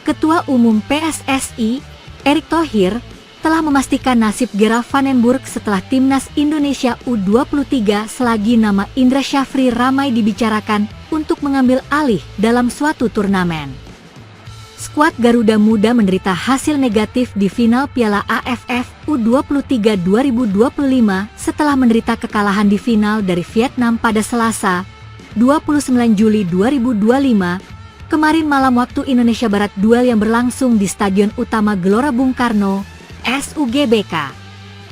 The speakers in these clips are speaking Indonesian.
Ketua Umum PSSI, Erick Thohir, telah memastikan nasib Gerald van den Burg setelah timnas Indonesia U23 selagi nama Indra Syafri ramai dibicarakan untuk mengambil alih dalam suatu turnamen. Skuad Garuda Muda menderita hasil negatif di final Piala AFF U23 2025 setelah menderita kekalahan di final dari Vietnam pada Selasa, 29 Juli 2025, kemarin malam waktu Indonesia Barat. Duel yang berlangsung di Stadion Utama Gelora Bung Karno, SUGBK,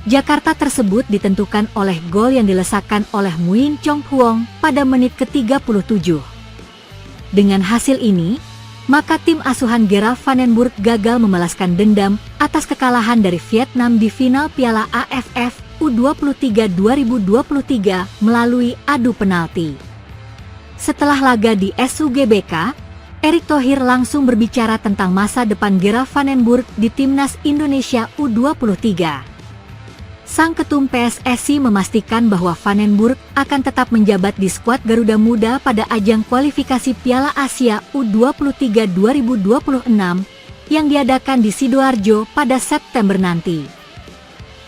Jakarta tersebut ditentukan oleh gol yang dilesakan oleh Muin Chong Huong pada menit ke-37. Dengan hasil ini, maka tim asuhan Gerald van den Burg gagal membalaskan dendam atas kekalahan dari Vietnam di final Piala AFF U23 2023 melalui adu penalti. Setelah laga di SUGBK, Erick Thohir langsung berbicara tentang masa depan Gerald van den Burg di timnas Indonesia U23. Sang ketum PSSI memastikan bahwa van den Burg akan tetap menjabat di skuad Garuda Muda pada ajang kualifikasi Piala Asia U23 2026 yang diadakan di Sidoarjo pada September nanti.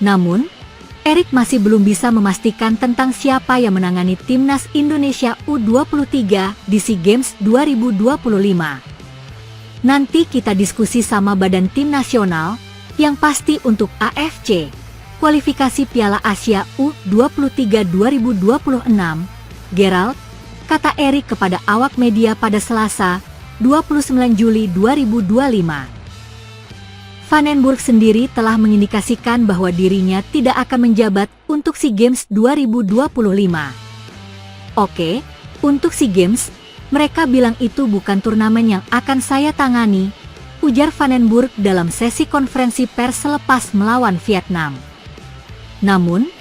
Namun, Erick masih belum bisa memastikan tentang siapa yang menangani timnas Indonesia U23 di SEA Games 2025. Nanti kita diskusi sama badan tim nasional, yang pasti untuk AFC kualifikasi Piala Asia U23 2026, Gerald, kata Erick kepada awak media pada Selasa, 29 Juli 2025. Van den Burg sendiri telah mengindikasikan bahwa dirinya tidak akan menjabat untuk SEA Games 2025. Oke, untuk SEA Games, mereka bilang itu bukan turnamen yang akan saya tangani, ujar van den Burg dalam sesi konferensi pers selepas melawan Vietnam. Namun,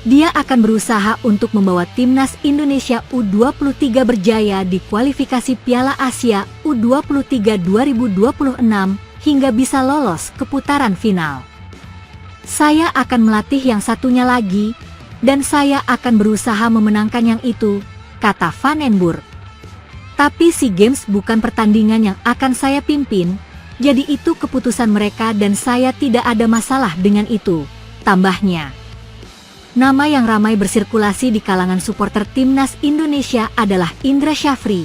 dia akan berusaha untuk membawa timnas Indonesia U23 berjaya di kualifikasi Piala Asia U23 2026 hingga bisa lolos ke putaran final. Saya akan melatih yang satunya lagi, dan saya akan berusaha memenangkan yang itu, kata van den Burg. Tapi SEA Games bukan pertandingan yang akan saya pimpin, jadi itu keputusan mereka dan saya tidak ada masalah dengan itu, tambahnya. Nama yang ramai bersirkulasi di kalangan supporter timnas Indonesia adalah Indra Syafri,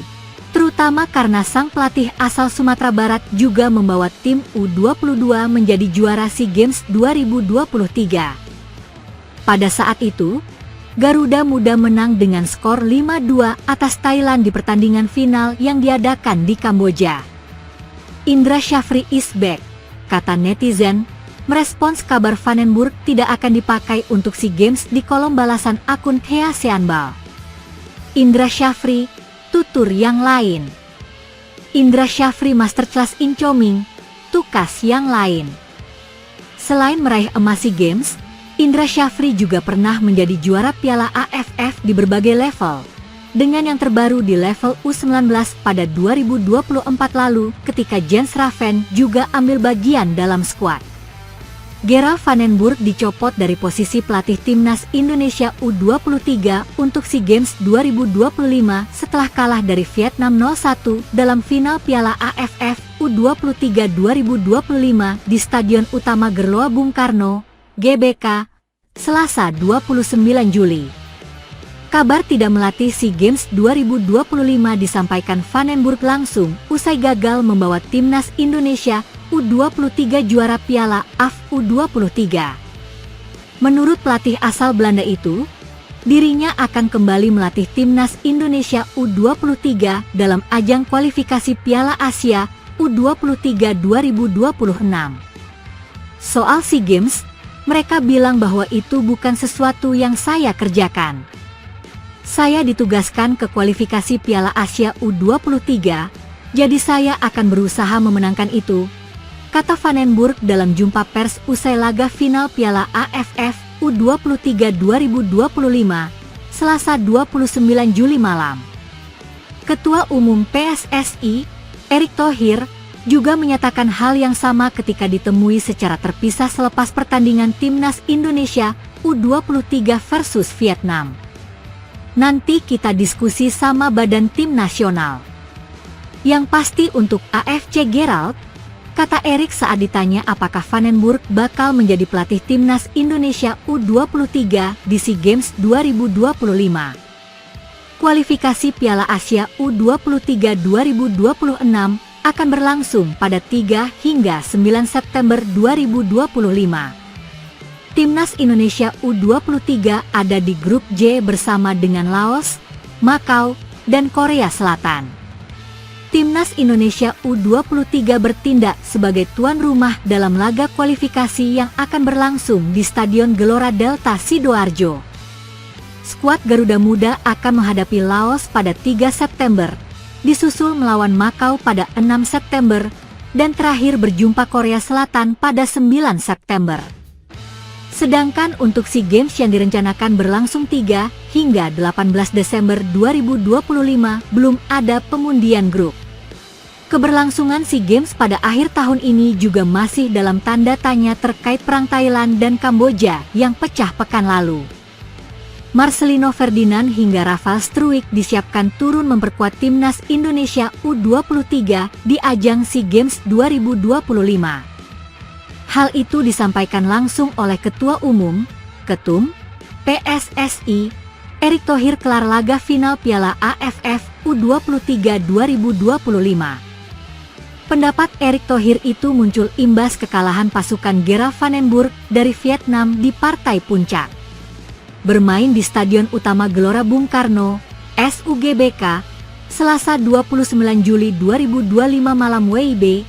terutama karena sang pelatih asal Sumatera Barat juga membawa tim U22 menjadi juara SEA Games 2023. Pada saat itu, Garuda Muda menang dengan skor 5-2 atas Thailand di pertandingan final yang diadakan di Kamboja. Indra Syafri is back, kata netizen, merespons kabar van den Burg tidak akan dipakai untuk SEA Games di kolom balasan akun Hea Seanbal. Indra Syafri, tutur yang lain. Indra Syafri masterclass incoming, tukas yang lain. Selain meraih emas SEA Games, Indra Syafri juga pernah menjadi juara Piala AFF di berbagai level, dengan yang terbaru di level U19 pada 2024 lalu ketika Jens Raven juga ambil bagian dalam skuad. Gerald van den Burg dicopot dari posisi pelatih timnas Indonesia U23 untuk SEA Games 2025 setelah kalah dari Vietnam 0-1 dalam final Piala AFF U23 2025 di Stadion Utama Gelora Bung Karno, GBK, Selasa 29 Juli. Kabar tidak melatih SEA Games 2025 disampaikan van den Burg langsung usai gagal membawa timnas Indonesia U23 juara Piala AFF U23. Menurut pelatih asal Belanda itu, dirinya akan kembali melatih timnas Indonesia U23 dalam ajang kualifikasi Piala Asia U23 2026. Soal SEA Games, mereka bilang bahwa itu bukan sesuatu yang saya kerjakan. Saya ditugaskan ke kualifikasi Piala Asia U23, jadi saya akan berusaha memenangkan itu, kata van den Burg dalam jumpa pers usai laga final Piala AFF U23 2025, Selasa 29 Juli malam. Ketua Umum PSSI, Erick Thohir, juga menyatakan hal yang sama ketika ditemui secara terpisah selepas pertandingan timnas Indonesia U23 versus Vietnam. Nanti kita diskusi sama badan tim nasional. Yang pasti untuk AFC Gerald, kata Erik saat ditanya apakah Van den Burg bakal menjadi pelatih timnas Indonesia U23 di SEA Games 2025. Kualifikasi Piala Asia U23 2026 akan berlangsung pada 3 hingga 9 September 2025. Timnas Indonesia U23 ada di grup J bersama dengan Laos, Makau, dan Korea Selatan. Timnas Indonesia U23 bertindak sebagai tuan rumah dalam laga kualifikasi yang akan berlangsung di Stadion Gelora Delta Sidoarjo. Skuad Garuda Muda akan menghadapi Laos pada 3 September, disusul melawan Makau pada 6 September, dan terakhir berjumpa Korea Selatan pada 9 September. Sedangkan untuk SEA Games yang direncanakan berlangsung 3 hingga 18 Desember 2025 belum ada pengundian grup. Keberlangsungan SEA Games pada akhir tahun ini juga masih dalam tanda tanya terkait perang Thailand dan Kamboja yang pecah pekan lalu. Marcelino Ferdinand hingga Rafael Struijk disiapkan turun memperkuat timnas Indonesia U23 di ajang SEA Games 2025. Hal itu disampaikan langsung oleh Ketua Umum, Ketum, PSSI, Erick Thohir kelar laga final Piala AFF U23 2025. Pendapat Erick Thohir itu muncul imbas kekalahan pasukan Gerard Van den Burg dari Vietnam di partai puncak. Bermain di Stadion Utama Gelora Bung Karno, SUGBK, Selasa 29 Juli 2025 malam WIB,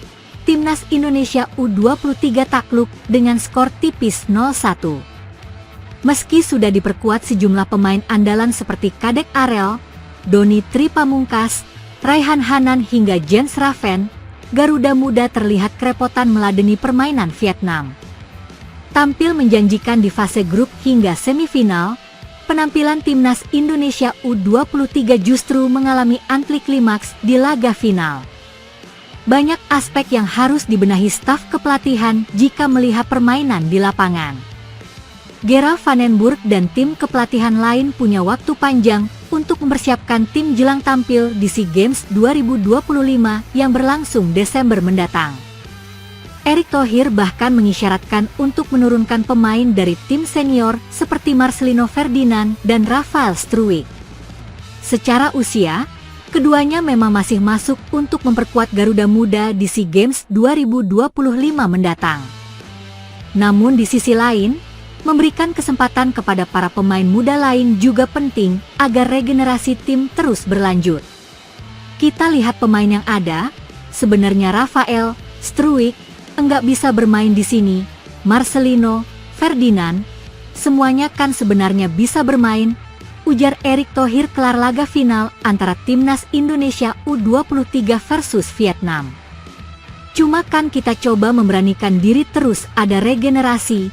Timnas Indonesia U23 takluk dengan skor tipis 0-1. Meski sudah diperkuat sejumlah pemain andalan seperti Kadek Arel, Doni Tri Pamungkas, Raihan Hanan hingga Jens Raven, Garuda Muda terlihat kerepotan meladeni permainan Vietnam. Tampil menjanjikan di fase grup hingga semifinal, penampilan Timnas Indonesia U23 justru mengalami antiklimaks di laga final. Banyak aspek yang harus dibenahi staf kepelatihan jika melihat permainan di lapangan. Gerard Van den Burg dan tim kepelatihan lain punya waktu panjang untuk mempersiapkan tim jelang tampil di SEA Games 2025 yang berlangsung Desember mendatang. Erick Thohir bahkan mengisyaratkan untuk menurunkan pemain dari tim senior seperti Marcelino Ferdinand dan Rafael Struijk. Secara usia, keduanya memang masih masuk untuk memperkuat Garuda Muda di SEA Games 2025 mendatang. Namun di sisi lain, memberikan kesempatan kepada para pemain muda lain juga penting agar regenerasi tim terus berlanjut. Kita lihat pemain yang ada, sebenarnya Rafael, Struijk, enggak bisa bermain di sini, Marcelino, Ferdinand, semuanya kan sebenarnya bisa bermain, ujar Erick Thohir kelar laga final antara Timnas Indonesia U23 versus Vietnam. Cuma kan kita coba memberanikan diri terus ada regenerasi,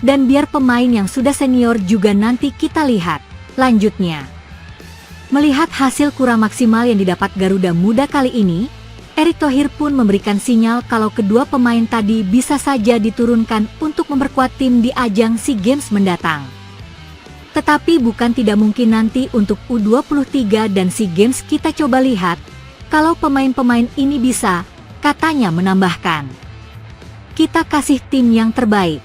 dan biar pemain yang sudah senior juga nanti kita lihat, lanjutnya. Melihat hasil kurang maksimal yang didapat Garuda Muda kali ini, Erick Thohir pun memberikan sinyal kalau kedua pemain tadi bisa saja diturunkan untuk memperkuat tim di ajang SEA Games mendatang. Tetapi bukan tidak mungkin nanti untuk U23 dan SEA Games kita coba lihat, kalau pemain-pemain ini bisa, katanya menambahkan. Kita kasih tim yang terbaik.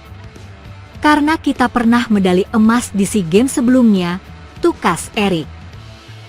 Karena kita pernah medali emas di SEA Games sebelumnya, tukas Erick.